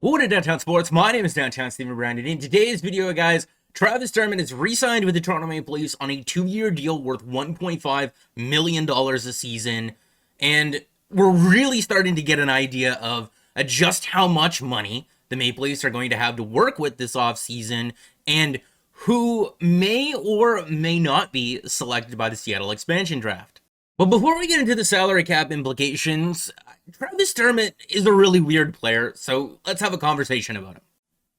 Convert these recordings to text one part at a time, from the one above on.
What up, Downtown Sports? My name is Downtown Steven Brandon. In today's video, guys, Travis Dermott is re-signed with the Toronto Maple Leafs on a 2-year deal worth $1.5 million a season. And we're really starting to get an idea of just how much money the Maple Leafs are going to have to work with this offseason and who may or may not be selected by the Seattle expansion draft. But before we get into the salary cap implications, Travis Dermott is a really weird player, so let's have a conversation about him.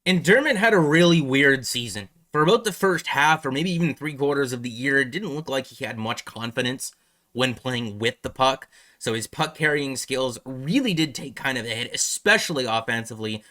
And Dermott had a really weird season. For about the first half, or maybe even 3/4 of the year, it didn't look like he had much confidence when playing with the puck. So his puck carrying skills really did take kind of a hit, especially offensively,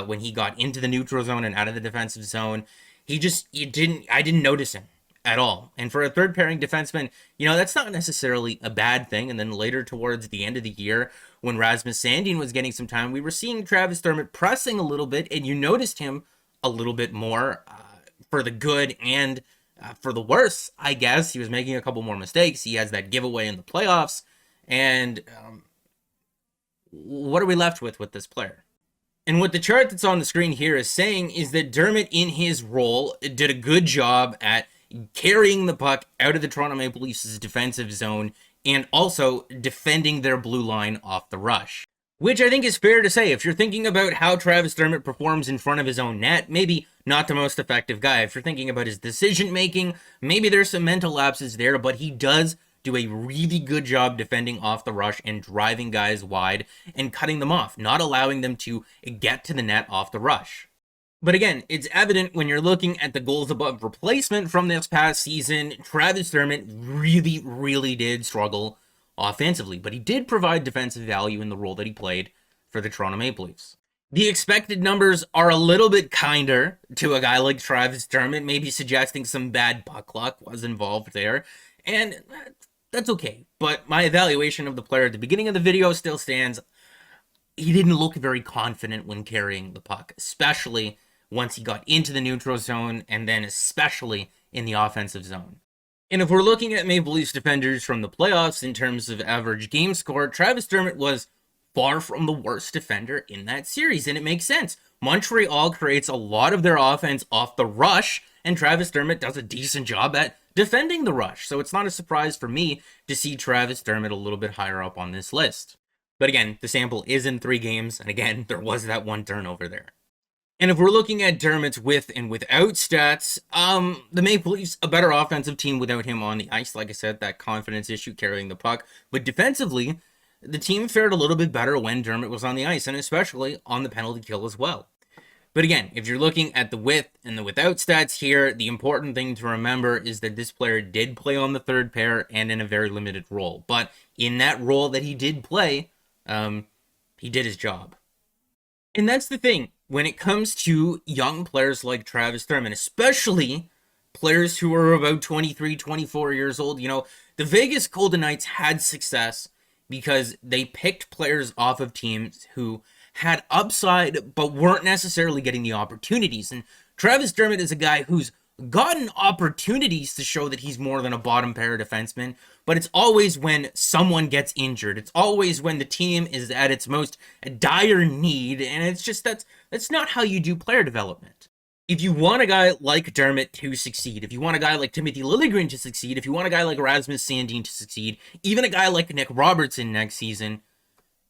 when he got into the neutral zone and out of the defensive zone. I didn't notice him at all. And for a third pairing defenseman, that's not necessarily a bad thing. And then later towards the end of the year, when Rasmus Sandin was getting some time, we were seeing Travis Dermott pressing a little bit, and you noticed him a little bit more for the good and for the worse, I guess. He was making a couple more mistakes. He has that giveaway in the playoffs. And what are we left with this player? And what the chart that's on the screen here is saying is that Dermott, in his role, did a good job at carrying the puck out of the Toronto Maple Leafs' defensive zone and also defending their blue line off the rush. Which I think is fair to say. If you're thinking about how Travis Dermott performs in front of his own net, maybe not the most effective guy. If you're thinking about his decision making, maybe there's some mental lapses there, but he does do a really good job defending off the rush and driving guys wide and cutting them off, not allowing them to get to the net off the rush. But again, it's evident when you're looking at the goals above replacement from this past season, Travis Dermott really did struggle offensively, but he did provide defensive value in the role that he played for the Toronto Maple Leafs. The expected numbers are a little bit kinder to a guy like Travis Dermott, maybe suggesting some bad puck luck was involved there, and that's okay. But my evaluation of the player at the beginning of the video still stands. He didn't look very confident when carrying the puck, especially once he got into the neutral zone, and then especially in the offensive zone. And if we're looking at Maple Leafs defenders from the playoffs in terms of average game score, Travis Dermott was far from the worst defender in that series, and it makes sense. Montreal creates a lot of their offense off the rush, and Travis Dermott does a decent job at defending the rush, so it's not a surprise for me to see Travis Dermott a little bit higher up on this list. But again, the sample is in 3 games, and again, there was that one turnover there. And if we're looking at Dermott's with and without stats, the Maple Leafs, a better offensive team without him on the ice. Like I said, that confidence issue carrying the puck. But defensively, the team fared a little bit better when Dermott was on the ice, and especially on the penalty kill as well. But again, if you're looking at the with and the without stats here, the important thing to remember is that this player did play on the third pair and in a very limited role. But in that role that he did play, he did his job. And that's the thing. When it comes to young players like Travis Dermott, especially players who are about 23, 24 years old, the Vegas Golden Knights had success because they picked players off of teams who had upside but weren't necessarily getting the opportunities. And Travis Dermott is a guy who's gotten opportunities to show that he's more than a bottom pair defenseman, but it's always when someone gets injured. It's always when the team is at its most dire need, and it's just that's not how you do player development. If you want a guy like Dermott to succeed, if you want a guy like Timothy Liljegren to succeed, if you want a guy like Rasmus Sandin to succeed, even a guy like Nick Robertson next season,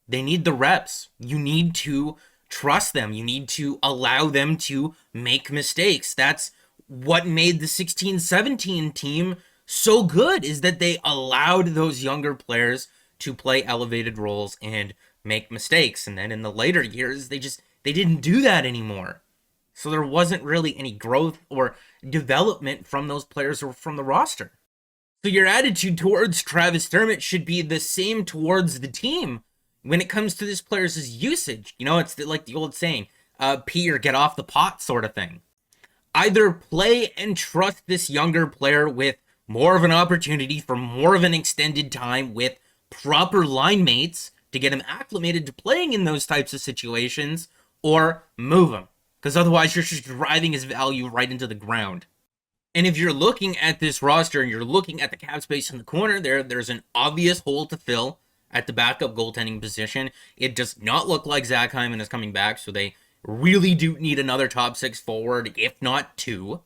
they need the reps. You need to trust them. You need to allow them to make mistakes. That's what made the 16-17 team so good, is that they allowed those younger players to play elevated roles and make mistakes. And then in the later years, they didn't do that anymore. So there wasn't really any growth or development from those players or from the roster. So your attitude towards Travis Dermott should be the same towards the team when it comes to this player's usage. It's like the old saying, pee or get off the pot sort of thing. Either play and trust this younger player with more of an opportunity for more of an extended time with proper line mates to get him acclimated to playing in those types of situations, or move him, because otherwise you're just driving his value right into the ground. And if you're looking at this roster and you're looking at the cap space in the corner there's an obvious hole to fill at the backup goaltending position. It does not look like Zach Hyman is coming back, so they really do need another top 6 forward, if not 2.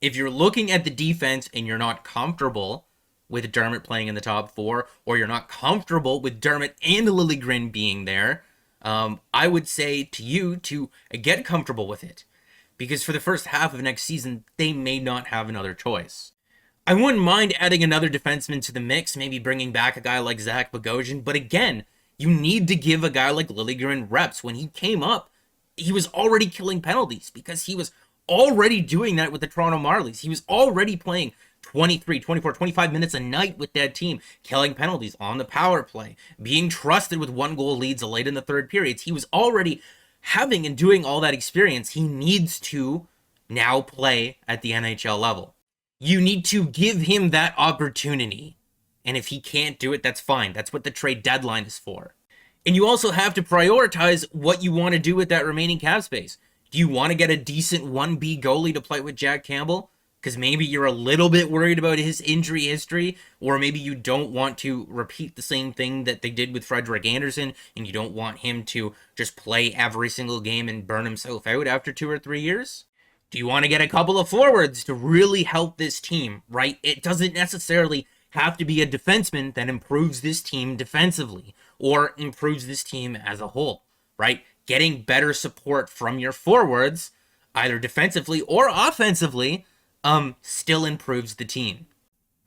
If you're looking at the defense and you're not comfortable with Dermott playing in the top 4, or you're not comfortable with Dermott and Liljegren being there, I would say to you to get comfortable with it. Because for the first half of next season, they may not have another choice. I wouldn't mind adding another defenseman to the mix, maybe bringing back a guy like Zach Bogosian, but again, you need to give a guy like Liljegren reps. When he came up, he was already killing penalties because he was already doing that with the Toronto Marlies. He was already playing 23, 24, 25 minutes a night with that team, killing penalties on the power play, being trusted with 1-goal leads late in the third periods. He was already having and doing all that experience. He needs to now play at the NHL level. You need to give him that opportunity. And if he can't do it, that's fine. That's what the trade deadline is for. And you also have to prioritize what you want to do with that remaining cap space. Do you want to get a decent 1B goalie to play with Jack Campbell? Because maybe you're a little bit worried about his injury history, or maybe you don't want to repeat the same thing that they did with Frederik Andersen, and you don't want him to just play every single game and burn himself out after 2 or 3 years? Do you want to get a couple of forwards to really help this team, right? It doesn't necessarily have to be a defenseman that improves this team defensively or improves this team as a whole, right? Getting better support from your forwards, either defensively or offensively, still improves the team.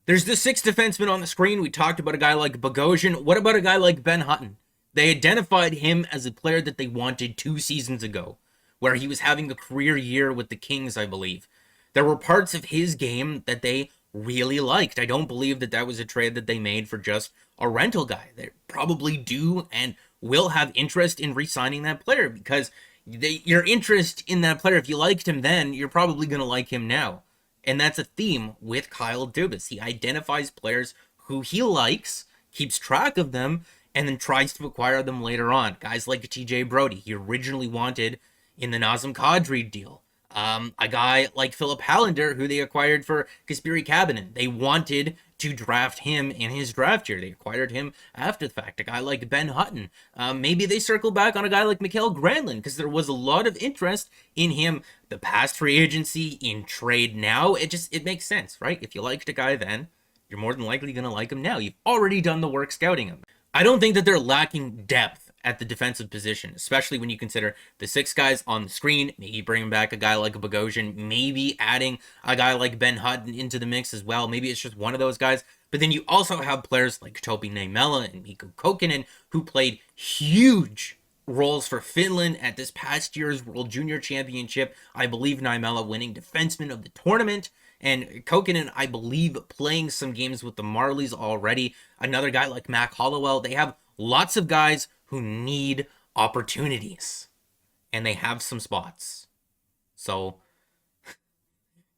There's the 6 defensemen on the screen. We talked about a guy like Bogosian. What about a guy like Ben Hutton? They identified him as a player that they wanted 2 seasons ago, where he was having a career year with the Kings, I believe. There were parts of his game that they really liked. I don't believe that was a trade that they made for just a rental guy. They probably do and will have interest in re-signing that player, because your interest in that player, if you liked him then, you're probably going to like him now. And that's a theme with Kyle Dubas. He identifies players who he likes, keeps track of them, and then tries to acquire them later on. Guys like TJ Brody, he originally wanted in the Nazem Kadri deal. A guy like Philip Hallander, who they acquired for Kasperi Kapanen. They wanted to draft him in his draft year. They acquired him after the fact. A guy like Ben Hutton. Maybe they circle back on a guy like Mikael Granlund, because there was a lot of interest in him the past free agency, in trade now. It makes sense, right? If you liked a guy then, you're more than likely going to like him now. You've already done the work scouting him. I don't think that they're lacking depth at the defensive position, especially when you consider the 6 guys on the screen. Maybe bringing back a guy like a Bogosian, maybe adding a guy like Ben Hutton into the mix as well. Maybe it's just one of those guys. But then you also have players like Topi Niemela and Mikko Kokkonen, who played huge roles for Finland at this past year's World Junior Championship. I believe Niemela winning defenseman of the tournament, and Kokkonen, I believe, playing some games with the Marlies already. Another guy like Mac Hollowell. They have lots of guys who need opportunities, and they have some spots. So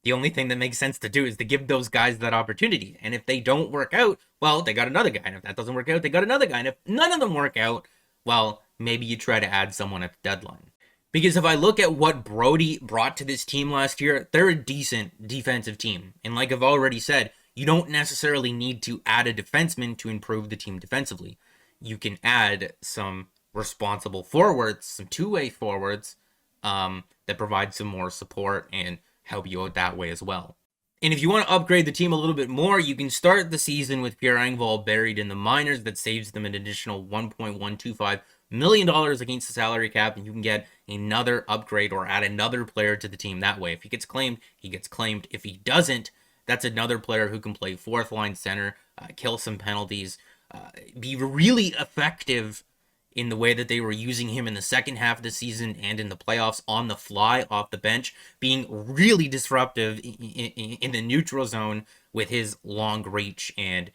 the only thing that makes sense to do is to give those guys that opportunity. And if they don't work out, well, they got another guy. And if that doesn't work out, they got another guy. And if none of them work out, well, maybe you try to add someone at the deadline. Because if I look at what Brody brought to this team last year, they're a decent defensive team. And like I've already said, you don't necessarily need to add a defenseman to improve the team defensively. You can add some responsible forwards, some two-way forwards that provide some more support and help you out that way as well. And if you want to upgrade the team a little bit more, you can start the season with Pierre Engvall buried in the minors. That saves them an additional $1.125 million against the salary cap, and you can get another upgrade or add another player to the team that way. If he gets claimed, he gets claimed. If he doesn't, that's another player who can play 4th-line center, kill some penalties, be really effective in the way that they were using him in the second half of the season and in the playoffs on the fly, off the bench, being really disruptive in the neutral zone with his long reach and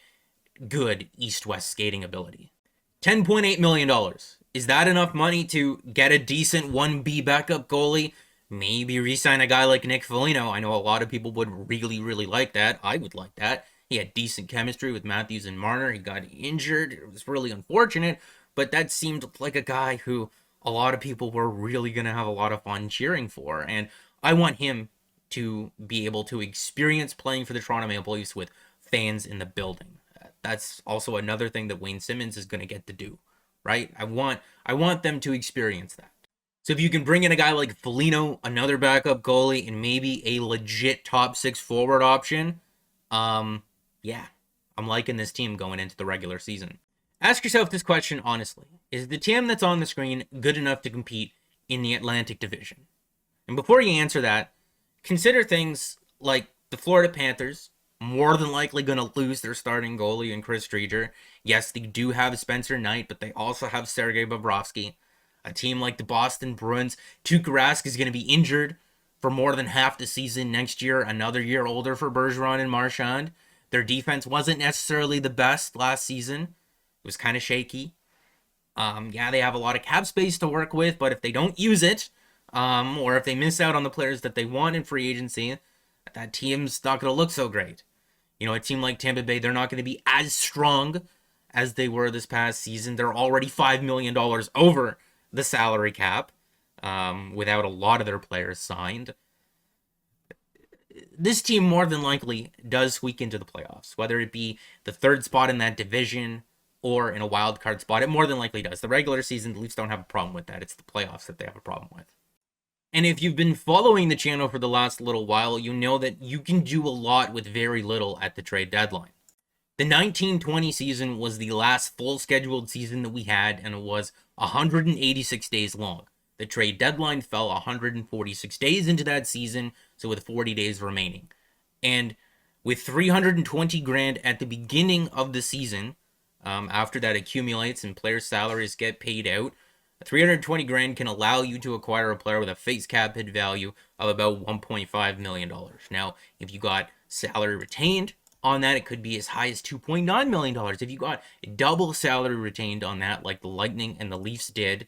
good east-west skating ability. $10.8 million. Is that enough money to get a decent 1B backup goalie? Maybe re-sign a guy like Nick Foligno. I know a lot of people would really, really like that. I would like that. He had decent chemistry with Matthews and Marner. He got injured. It was really unfortunate, but that seemed like a guy who a lot of people were really going to have a lot of fun cheering for. And I want him to be able to experience playing for the Toronto Maple Leafs with fans in the building. That's also another thing that Wayne Simmonds is going to get to do, right? I want them to experience that. So if you can bring in a guy like Foligno, another backup goalie, and maybe a legit top 6 forward option, yeah, I'm liking this team going into the regular season. Ask yourself this question honestly. Is the team that's on the screen good enough to compete in the Atlantic Division? And before you answer that, consider things like the Florida Panthers, more than likely going to lose their starting goalie in Chris Driedger. Yes, they do have Spencer Knight, but they also have Sergei Bobrovsky. A team like the Boston Bruins, Tuukka Rask is going to be injured for more than half the season next year, another year older for Bergeron and Marchand. Their defense wasn't necessarily the best last season. It was kind of shaky. Yeah, they have a lot of cap space to work with, but if they don't use it, or if they miss out on the players that they want in free agency, that team's not going to look so great. You know, a team like Tampa Bay, they're not going to be as strong as they were this past season. They're already $5 million over the salary cap, without a lot of their players signed. This team more than likely does squeak into the playoffs, whether it be the third spot in that division or in a wild card spot. It more than likely does. The regular season, the Leafs don't have a problem with that. It's the playoffs that they have a problem with. And if you've been following the channel for the last little while, you know that you can do a lot with very little at the trade deadline. The 1920 season was the last full scheduled season that we had, and it was 186 days long. The trade deadline fell 146 days into that season, so with 40 days remaining. And with 320 grand at the beginning of the season, after that accumulates and player salaries get paid out, 320 grand can allow you to acquire a player with a face cap hit value of about $1.5 million. Now, if you got salary retained on that, it could be as high as $2.9 million. If you got double salary retained on that, like the Lightning and the Leafs did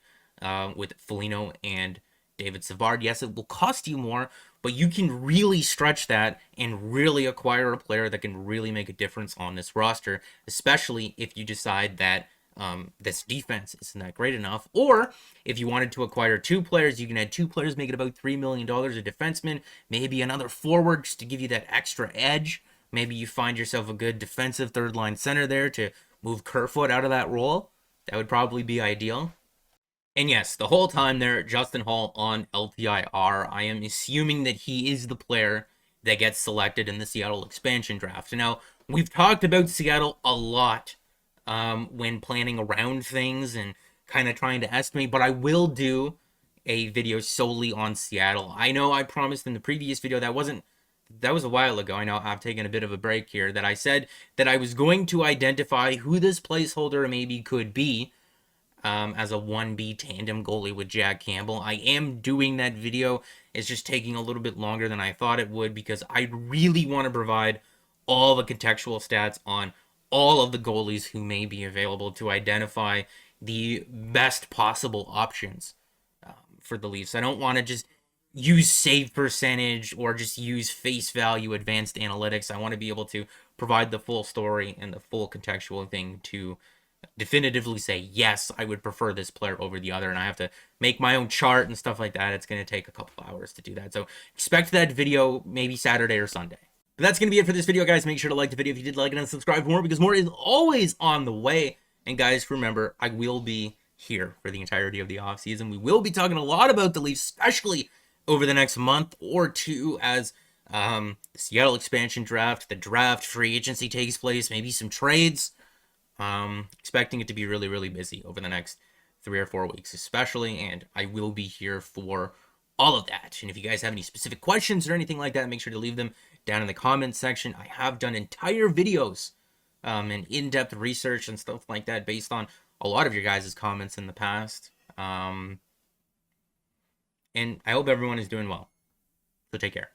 with Foligno and David Savard, yes, it will cost you more, but you can really stretch that and really acquire a player that can really make a difference on this roster, especially if you decide that this defense isn't that great enough. Or if you wanted to acquire 2 players, you can add 2 players, make it about $3 million, a defenseman, maybe another forward just to give you that extra edge. Maybe you find yourself a good defensive third line center there to move Kerfoot out of that role. That would probably be ideal. And yes, the whole time there, Justin Hall on LTIR, I am assuming that he is the player that gets selected in the Seattle expansion draft. Now, we've talked about Seattle a lot when planning around things and kind of trying to estimate, but I will do a video solely on Seattle. I know I promised in the previous video that was a while ago. I know I've taken a bit of a break here, that I said that I was going to identify who this placeholder maybe could be as a 1B tandem goalie with Jack Campbell. I am doing that video. It's just taking a little bit longer than I thought it would because I really want to provide all the contextual stats on all of the goalies who may be available to identify the best possible options for the Leafs. I don't want to just use save percentage or just use face value advanced analytics. I want to be able to provide the full story and the full contextual thing to definitively say, yes, I would prefer this player over the other, and I have to make my own chart and stuff like that. It's going to take a couple hours to do that. So expect that video maybe Saturday or Sunday. But that's going to be it for this video, guys. Make sure to like the video if you did like it and subscribe for more because more is always on the way. And guys, remember, I will be here for the entirety of the offseason. We will be talking a lot about the Leafs, especially over the next month or two as the Seattle expansion draft, the draft, free agency takes place, maybe some trades. Expecting it to be really, really busy over the next 3 or 4 weeks, especially, and I will be here for all of that. And if you guys have any specific questions or anything like that, make sure to leave them down in the comments section. I have done entire videos and in-depth research and stuff like that based on a lot of your guys' comments in the past. And I hope everyone is doing well. So take care.